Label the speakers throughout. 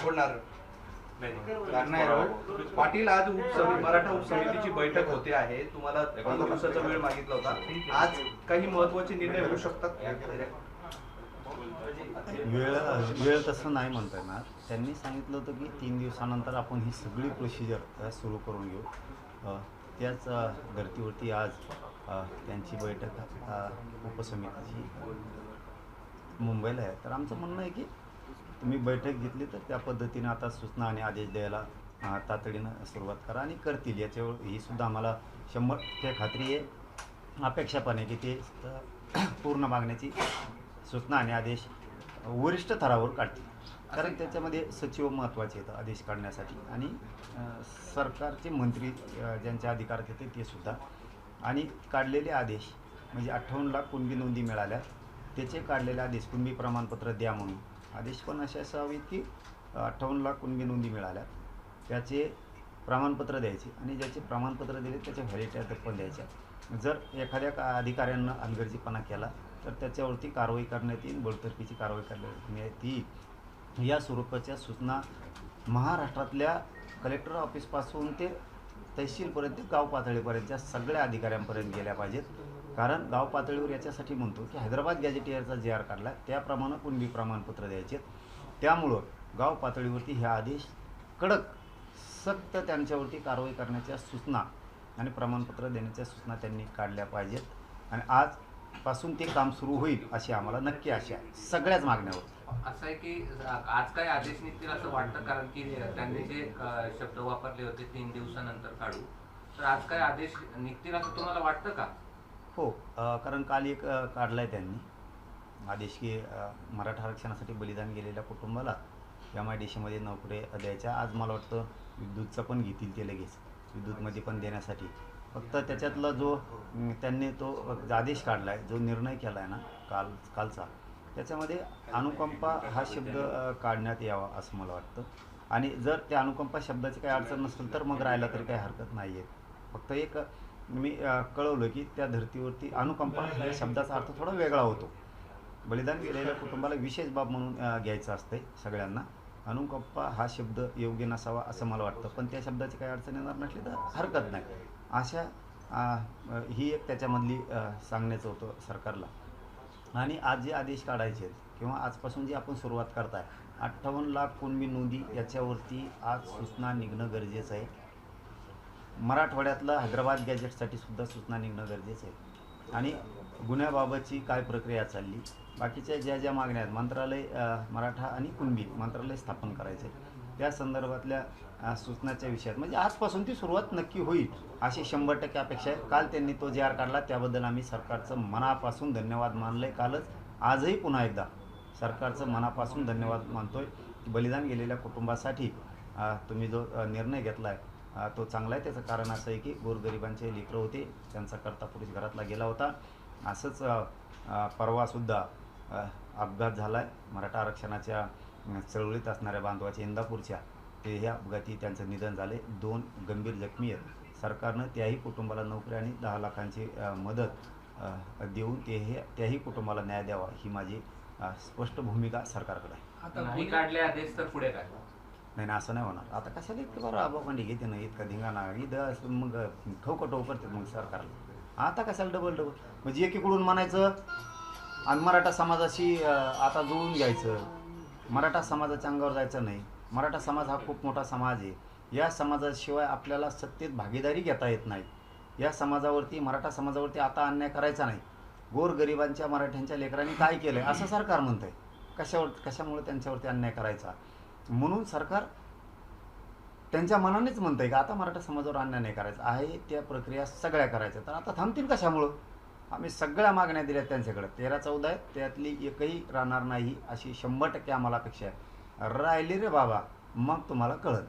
Speaker 1: बोलणार नाही पाटील, आज मराठा उपसमितीची बैठक होते आहे, तुम्हाला 15 दिवसाचा वेळ मागितला होता, आज काही महत्त्वाचे निर्णय होऊ शकतात?
Speaker 2: वेळ तसं नाही म्हणता येणार. त्यांनी सांगितलं होतं की 3 दिवसानंतर आपण ही सगळी प्रोसिजर सुरू करून घेऊ. त्याच धर्तीवरती आज त्यांची बैठक उपसमितीची मुंबईला आहे. तर आमचं म्हणणं आहे की तुम्ही बैठक घेतली तर त्या पद्धतीने आता सूचना आणि आदेश द्यायला तातडीनं सुरुवात करा आणि करतील. याच्यावर ही सुद्धा आम्हाला 100% खात्री आहे, अपेक्षा पण आहे की ते पूर्ण मागण्याची सूचना आणि आदेश वरिष्ठ थरावर काढतील. कारण त्याच्यामध्ये सचिव महत्त्वाचे आहेत आदेश काढण्यासाठी, आणि सरकारचे मंत्री ज्यांचे अधिकारात येते ते सुद्धा. आणि काढलेले आदेश म्हणजे 58 लाख कुणबी नोंदी मिळाल्या, त्याचे काढलेले आदेश कुणबी प्रमाणपत्र द्या म्हणून आदेश पण असे असावेत की 58 लाख कुणबी नोंदी मिळाल्या त्याचे प्रमाणपत्र द्यायचे, आणि ज्याचे प्रमाणपत्र दिले त्याच्या व्हॅलिडिटी पण द्यायच्या. जर एखाद्या अधिकाऱ्यांना हलगर्जीपणा केला तर त्याच्यावरती कारवाई करण्यात येईल, बडतर्फीची कारवाई करण्यात येईल. या स्वरूपाच्या सूचना महाराष्ट्रातल्या कलेक्टर ऑफिसपासून ते तहसीलपर्यंत गाव पातळीपर्यंतच्या सगळ्या अधिकाऱ्यांपर्यंत गेल्या पाहिजेत. कारण गाव पातळीवर याच्यासाठी म्हणतो की हैदराबाद गॅजेटियरचा JR काढला त्याप्रमाणे कुणबी प्रमाणपत्र द्यायचे. त्यामुळं गाव पातळीवरती हे आदेश कडक सक्त त्यांच्यावरती कारवाई करण्याच्या सूचना आणि प्रमाणपत्र देण्याच्या सूचना त्यांनी काढल्या पाहिजेत. आणि आजपासून ते काम सुरू होईल अशी आम्हाला नक्की आशा आहे सगळ्याच मागण्यावर.
Speaker 3: असं आहे की आज काय आदेश निघतील असं वाटतं, कारण की त्यांनी जे शब्द वापरले होते 3 दिवसानंतर काढू, तर आज काय आदेश निघतील असं तुम्हाला वाटतं का?
Speaker 2: हो, कारण काल एक काढला आहे त्यांनी आदेश की मराठा आरक्षणासाठी बलिदान गेलेल्या कुटुंबाला MIDCमध्ये नोकऱ्या द्यायच्या. आज मला वाटतं विद्युतचा पण घेतील ते लगेच, विद्युतमध्ये पण देण्यासाठी. फक्त त्याच्यातला जो त्यांनी तो आदेश काढला आहे, जो निर्णय केला आहे ना कालचा, त्याच्यामध्ये अनुकंपा हा शब्द काढण्यात यावा असं मला वाटतं. आणि जर त्या अनुकंपा शब्दाची काही अडचण नसेल तर मग राहायला तरी काही हरकत नाही आहे. फक्त एक मी कळवलं की त्या धर्तीवरती अनुकंपा या शब्दाचा अर्थ थोडा वेगळा होतो. बलिदान गेलेल्या कुटुंबाला विशेष बाब म्हणून घ्यायचं असते सगळ्यांना. अनुकंपा हा शब्द योग्य नसावा असं मला वाटतं, पण त्या शब्दाची काही अडचण येणार नसली तर हरकत नाही. अशा ही एक त्याच्यामधली सांगण्याचं होतं सरकारला. आणि आज जे आदेश काढायचे आहेत किंवा आजपासून जी आपण सुरुवात करताय 58 लाख कुणबी नोंदी, याच्यावरती आज सूचना निघणं गरजेचं आहे. मराठवाड्यातलं हैदराबाद गॅजेटसाठी सुद्धा सूचना निघणं गरजेचं आहे. आणि गुन्ह्याबाबतची काय प्रक्रिया चालली, बाकीच्या ज्या मागण्या आहेत, मंत्रालय मराठा आणि कुणबी मंत्रालय स्थापन करायचे, त्या संदर्भातल्या सूचनाच्या विषयात म्हणजे आजपासून ती सुरुवात नक्की होईल अशी 100% अपेक्षा आहे. काल त्यांनी तो JR काढला त्याबद्दल आम्ही सरकारचं मनापासून धन्यवाद मानलं कालच, आजही पुन्हा एकदा सरकारचं मनापासून धन्यवाद मानतोय की बलिदान गेलेल्या कुटुंबासाठी तुम्ही जो निर्णय घेतला आहे तो चांगला आहे. त्याचं कारण असं आहे की गोरगरिबांचे लेकरं होते, त्यांचा कर्ता पुरुष घरातला गेला होता. असंच परवासुद्धा अपघात झाला आहे मराठा आरक्षणाच्या चळवळीत असणाऱ्या बांधवाच्या इंदापूरच्या, ते ह्या अपघाती त्यांचं निधन झाले. 2 गंभीर जखमी आहेत. सरकारनं त्याही कुटुंबाला नोकरी आणि 10 लाखांची मदत देऊन त्याही कुटुंबाला न्याय द्यावा ही माझी स्पष्ट भूमिका सरकारकडे आहे.
Speaker 3: आता नाही काढले आदेश तर पुढे काय?
Speaker 2: नाही असं नाही होणार. आता कशाला इतकं बरं आबापांडी घेते ना, इतका धिंगाणा मग खवकटो करते मग सरकारला. आता कशाला डबल म्हणजे एकीकडून म्हणायचं आणि मराठा समाजाशी आता जुळून घ्यायचं, मराठा समाजाच्या अंगावर जायचं नाही. मराठा समाज हा खूप मोठा समाज आहे. या समाजाशिवाय आपल्याला सत्तेत भागीदारी घेता येत नाही. या समाजावरती, मराठा समाजावरती आता अन्याय करायचा नाही. गोरगरिबांच्या मराठ्यांच्या लेकरांनी काय केलं आहे असं सरकार म्हणतं आहे. कशामुळे त्यांच्यावरती अन्याय करायचा, म्हणून सरकार त्यांच्या मनानेच म्हणतं आहे की आता मराठा समाजावर अन्याय नाही करायचा आहे, त्या प्रक्रिया सगळ्या करायच्या. तर आता थांबतील कशामुळं? आम्ही सगळ्या मागण्या दिल्या त्यांच्याकडे, 13-14 आहेत, त्यातली एकही राहणार नाही अशी 100% आम्हाला अपेक्षा आहे. राहिली रे बाबा मग तुम्हाला कळत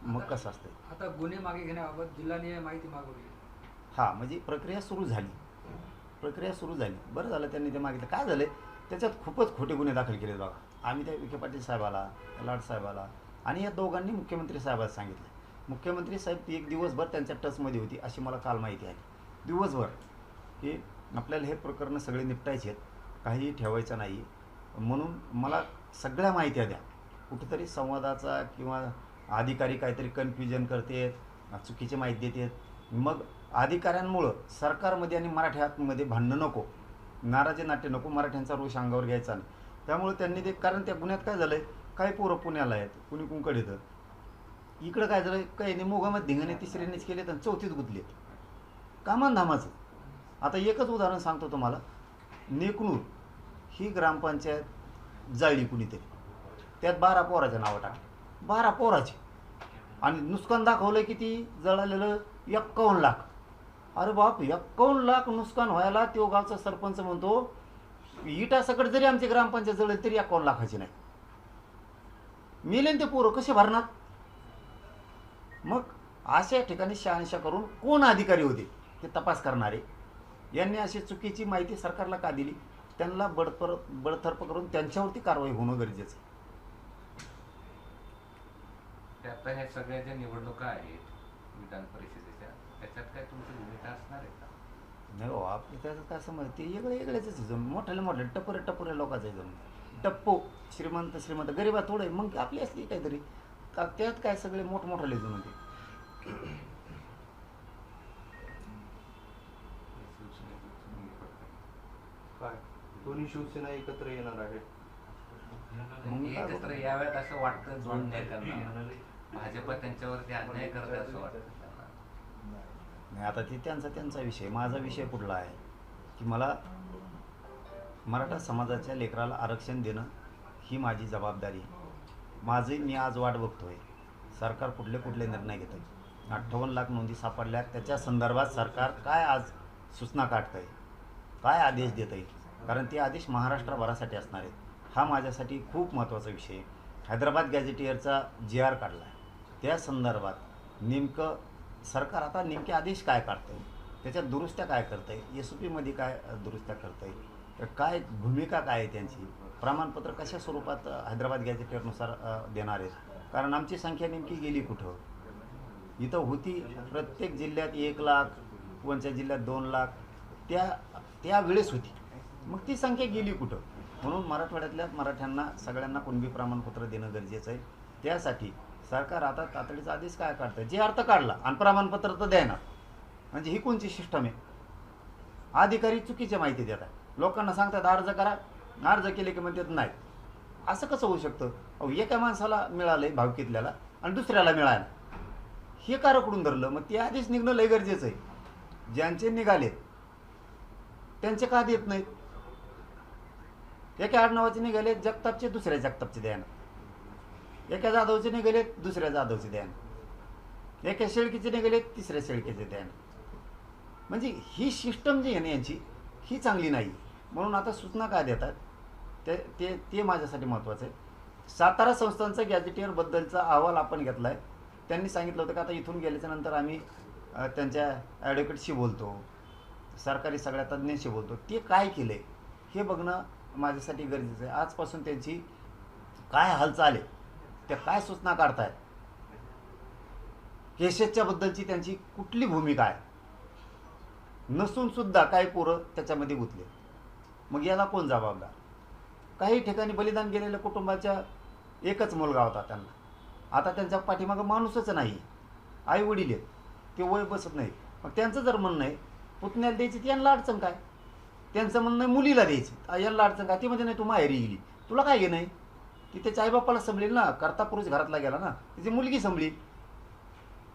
Speaker 2: मग कसं असतं.
Speaker 4: आता गुन्हे मागे घेण्याबाबत जिल्हाने माहिती मागवली.
Speaker 2: हां, म्हणजे प्रक्रिया सुरू झाली. बरं झालं त्यांनी ते मागितलं. काय झालं त्याच्यात खूपच खोटे गुन्हे दाखल केले बघा. आम्ही त्या विखे पाटील साहेबाला, लाड साहेबाला आणि या दोघांनी मुख्यमंत्री साहेबाला सांगितलं. मुख्यमंत्री साहेब ती एक दिवसभर त्यांच्या टचमध्ये होती अशी मला काल माहिती आहे. दिवसभर की आपल्याला हे प्रकरणं सगळे निपटायचे आहेत, काहीही ठेवायचं नाही, म्हणून मला सगळ्या माहित्या द्या. कुठेतरी संवादाचा किंवा अधिकारी काहीतरी कन्फ्युजन करते, चुकीची माहिती देतात. मग अधिकाऱ्यांमुळं सरकारमध्ये आणि मराठ्यामध्ये भांडणं नको, नाराजी नाट्य नको, मराठ्यांचा रोष अंगावर घ्यायचा नाही. त्यामुळे त्यांनी ते, कारण त्या गुन्ह्यात काय झालं आहे, काही पोरं पुण्याला आहेत, कुणी कुंकड येतं, इकडं काय झालं, काही नाही मोगामध्ये धिंगाणे तिसऱ्यांनीच केले तर चौथीत गुंतलेत कामान धामाचं. आता एकच उदाहरण सांगतो तुम्हाला. नेकनूर ही ग्रामपंचायत जाळली कुणीतरी, त्यात 12 पोराच्या नावं टाकली, 12 पोराचे, आणि नुकसान दाखवलं किती, जळालेलं 51 लाख. अरे बाप, 51 लाख नुकसान व्हायला तो गावचा सरपंच म्हणतो इटा सकट जरी आमची ग्रामपंचायत जळली तरी 51 लाखाची नाही. मेले ते पोरं कसे भरणार? मग अशा ठिकाणी शहानिशा करून कोण अधिकारी होते ते तपास करणारे, यांनी अशी चुकीची माहिती सरकारला का दिली, त्यांना बडतर्फ करून त्यांच्यावरती कारवाई होणं गरजेचं आहे.
Speaker 3: आता ह्या सगळ्या ज्या निवडणुका आहेत विधान परिषदेच्या, त्याच्यात काय तुमची भूमिका असणार आहे का?
Speaker 2: नाही हो, आपलं त्याचं काय समज, ते वेगळेच जण मोठ्याले टपोरे लोकांचं आहे. जण टप्पो श्रीमंत गरीबा थोडे, मग आपली असली काहीतरी त्यात काय सगळे मोठमोठाले जण होते.
Speaker 1: काय दोन्ही शिवसेना एकत्र येणार आहे?
Speaker 2: मग काय
Speaker 3: एकत्र याव्यात असं वाटतं दोन नेत्यांना, भाजप त्यांच्यावरती अन्याय करते असं वाटतं त्यांना.
Speaker 2: नाही, आता ती त्यांचा विषय. माझा विषय कुठला आहे की मला मराठा समाजाच्या लेकराला आरक्षण देणं ही माझी जबाबदारी आहे. मी आज वाट बघतोय सरकार कुठले निर्णय घेतं. 58 लाख नोंदी सापडल्या, त्याच्या संदर्भात सरकार काय आज सूचना काढतं आहे, काय आदेश देत आहे, कारण ते आदेश महाराष्ट्रभरासाठी असणार आहेत. हा माझ्यासाठी खूप महत्त्वाचा विषय आहे. हैदराबाद गॅझेटियरचा GR काढला आहे, त्या संदर्भात नेमकं सरकार आता नेमके आदेश काय काढतं आहे, त्याच्यात दुरुस्त्या काय करतं आहे, SOPमध्ये काय दुरुस्त्या करतं आहे, काय भूमिका काय आहे त्यांची, प्रमाणपत्र कशा स्वरूपात हैदराबाद गॅझेटियरनुसार देणार आहेत. कारण आमची संख्या नेमकी गेली कुठं, इथं होती प्रत्येक जिल्ह्यात 1 लाख, कोणत्या जिल्ह्यात 2 लाख, त्या वेळेस होती, मग ती संख्या गेली कुठं. म्हणून मराठवाड्यातल्या मराठ्यांना सगळ्यांना कुणबी प्रमाणपत्र देणं गरजेचं आहे. त्यासाठी सरकार आता तातडीचा आदेश काय काढतं, जे अर्थ काढला आणि प्रमाणपत्र तर द्यायना, म्हणजे ही कोणची सिस्टम आहे. अधिकारी चुकीची माहिती देतात, लोकांना सांगतात अर्ज करा, अर्ज केले की म्हणतात नाही. असं कसं होऊ शकतं? अहो, एका माणसाला मिळालंय भावकीतल्याला आणि दुसऱ्याला मिळालं, हे कारकडून धरलं, मग ते आदेश निघणं लय गरजेचं आहे. ज्यांचे निघालेत त्यांचे का देत नाहीत? एका आडनावाचे निघाले जगतापचे, दुसऱ्या जगतापचे द्यायना, एका जाधवचे निघाले दुसऱ्या जाधवचे द्यायना, एका शेळकीचे निघाले तिसऱ्या शेळकेचे द्यायना. म्हणजे ही सिस्टम जी आहे ना यांची, ही चांगली नाही. म्हणून आता सूचना काय देतात ते माझ्यासाठी महत्त्वाचं आहे. सातारा संस्थांचा गॅझेटियरबद्दलचा अहवाल आपण घेतला आहे. त्यांनी सांगितलं होतं की आता इथून गेल्याच्या नंतर आम्ही त्यांच्या ॲडव्होकेटशी बोलतो, सरकारी सगळ्या तज्ज्ञांशी बोलतो. ते काय केलं आहे हे बघणं माझ्यासाठी गरजेचं आहे. आजपासून त्यांची काय हालचाल आहे, त्या काय सूचना काढतायत, केसेसच्याबद्दलची त्यांची कुठली भूमिका आहे, नसूनसुद्धा काही पोरं त्याच्यामध्ये गुंतले. मग याला कोण जबाबदार? काही ठिकाणी बलिदान गेलेल्या कुटुंबाच्या एकच मुलगा होता त्यांना, आता त्यांच्या पाठीमागं माणूसच नाही, आई वडील आहेत, ते वय बसत नाही. मग त्यांचं जर म्हणणं आहे पुतण्याला द्यायची, तर यांना अडचण काय? त्यांचं म्हणणं आहे मुलीला द्यायची, यांना अडचण काय? ती म्हणजे नाही तू माहेरी गेली, तुला काय घे नाही, ती त्याच्या आईबापाला संभळील ना, करता पुरुष घरातला गेला ना, तिची मुलगी संभळील.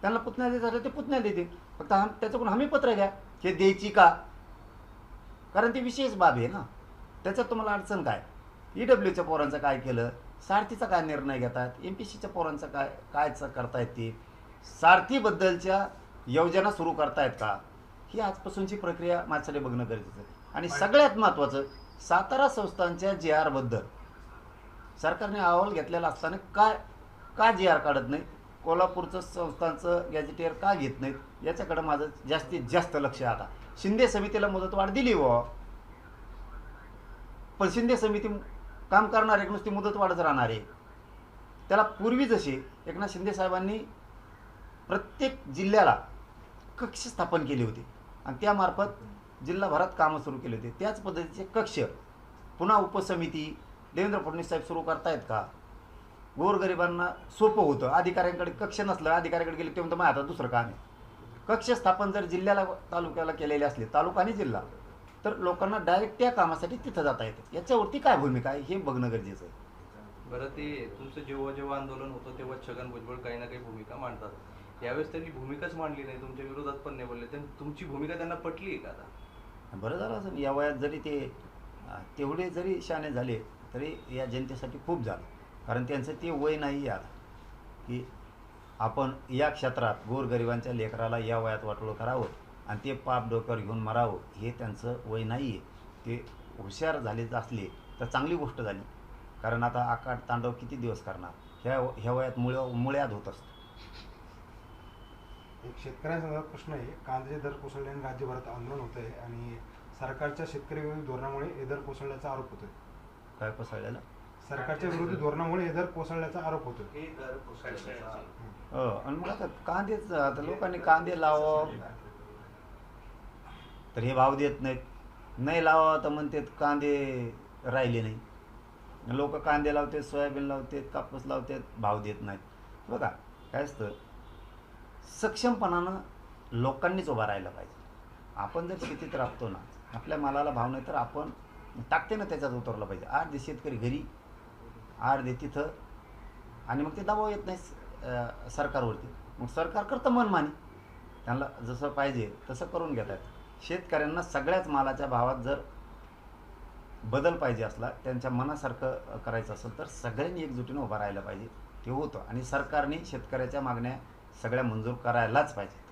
Speaker 2: त्यांना पुतण्या द्यायचं ते पुतण्या देते, फक्त त्याच्याकडून हमी पत्र घ्या हे द्यायची का, कारण ती विशेष बाब आहे ना. त्याच्यात तुम्हाला अडचण काय? EWच्या पोरांचं काय केलं, सारथीचा काय निर्णय घेतात, MPCच्या पोरांचं काय करतायत, ते सारथीबद्दलच्या योजना सुरू करतायत का, ही आजपासूनची प्रक्रिया माझ्यासाठी बघणं गरजेचं आहे. आणि सगळ्यात महत्त्वाचं, सातारा संस्थांच्या GR बद्दल सरकारने अहवाल घेतलेला असताना का GR काढत नाही, कोल्हापूरचं संस्थांचं गॅझेटियर का घेत नाहीत, याच्याकडं माझं जास्तीत जास्त लक्ष आहे. आता शिंदे समितीला मुदतवाढ दिली हो, पण शिंदे समिती काम करणार एक नुसती मुदतवाढच राहणार आहे. त्याला पूर्वी जशी एकनाथ शिंदे साहेबांनी प्रत्येक जिल्ह्याला कक्ष स्थापन केले होते आणि त्यामार्फत जिल्हाभरात कामं सुरू केली होती, त्याच पद्धतीचे कक्ष पुन्हा उपसमिती देवेंद्र फडणवीस साहेब सुरू करतायत का? गोरगरिबांना सोपं होतं. अधिकाऱ्यांकडे कक्ष नसलं, अधिकाऱ्याकडे गेले ते म्हणतं मग आता दुसरं काम आहे. कक्ष स्थापन जर जिल्ह्याला तालुक्याला केलेले असले, तालुका आणि जिल्हा, तर लोकांना डायरेक्ट त्या कामासाठी तिथं जाता येतं. याच्यावरती काय भूमिका आहे हे बघणं गरजेचं आहे.
Speaker 1: बरं, ते तुमचं जेव्हा आंदोलन होतं तेव्हा छगन भुजबळ काही ना काही भूमिका मांडतात. यावेळेस त्यांनी भूमिकाच मांडली नाही, तुमच्या विरोधात पण नाही बोलले. तुमची भूमिका त्यांना पटली आहे का आता?
Speaker 2: बरं झालं असं. या वयात जरी ते तेवढे जरी शहाणे झाले तरी या जनतेसाठी खूप झालं. कारण त्यांचं ते वय नाही आहे आता की आपण या क्षेत्रात गोरगरिबांच्या लेकराला या वयात वाटोळं करावं आणि ते पाप डोक्यावर घेऊन मरावं, हे त्यांचं वय नाही आहे. ते हुशार झाले असले तर चांगली गोष्ट झाली. कारण आता आकाट तांडव किती दिवस करणार, ह्या वयात मुळ्यात होत असतं.
Speaker 5: एक शेतकऱ्यांचा प्रश्न आहे. कांद्याचे दर कोसळल्याने राज्यभरात आंदोलन होत आहे आणि सरकारच्या शेतकरी विरोधी धोरणामुळे हे दर कोसळल्याचा आरोप होतोय.
Speaker 2: काय कोसळलेलं?
Speaker 5: सरकारच्या विरोधी धोरणामुळे हे दर कोसळल्याचा आरोप होतोय.
Speaker 2: आणि मग आता कांदेच, आता लोकांनी कांदे लावावं तर हे भाव देत नाहीत, नाही लावावं तर म्हणतात कांदे राहिले नाही. लोक कांदे लावतात, सोयाबीन लावतात, कापूस लावतात, भाव देत नाहीत. बघा काय असतं, सक्षमपणानं लोकांनीच उभा राहायला पाहिजे. आपण जर शेतीत राबतो ना, आपल्या मालाला भाव नाही तर आपण ताकदीनं त्याच्यात उतरलं पाहिजे. अर्धे शेतकरी घरी, अर्धे तिथं, आणि मग ते दबाव येत नाही सरकारवरती. मग सरकार करतं मनमानी, त्यांना जसं पाहिजे तसं करून घेतात. शेतकऱ्यांना सगळ्याच मालाच्या भावात जर बदल पाहिजे असला, त्यांच्या मनासारखं करायचं असेल तर सगळ्यांनी एकजुटीनं उभं राहायला पाहिजे. ते होतं आणि सरकारने शेतकऱ्याच्या मागण्या सगळ्या मंजूर करायलाच पाहिजेत.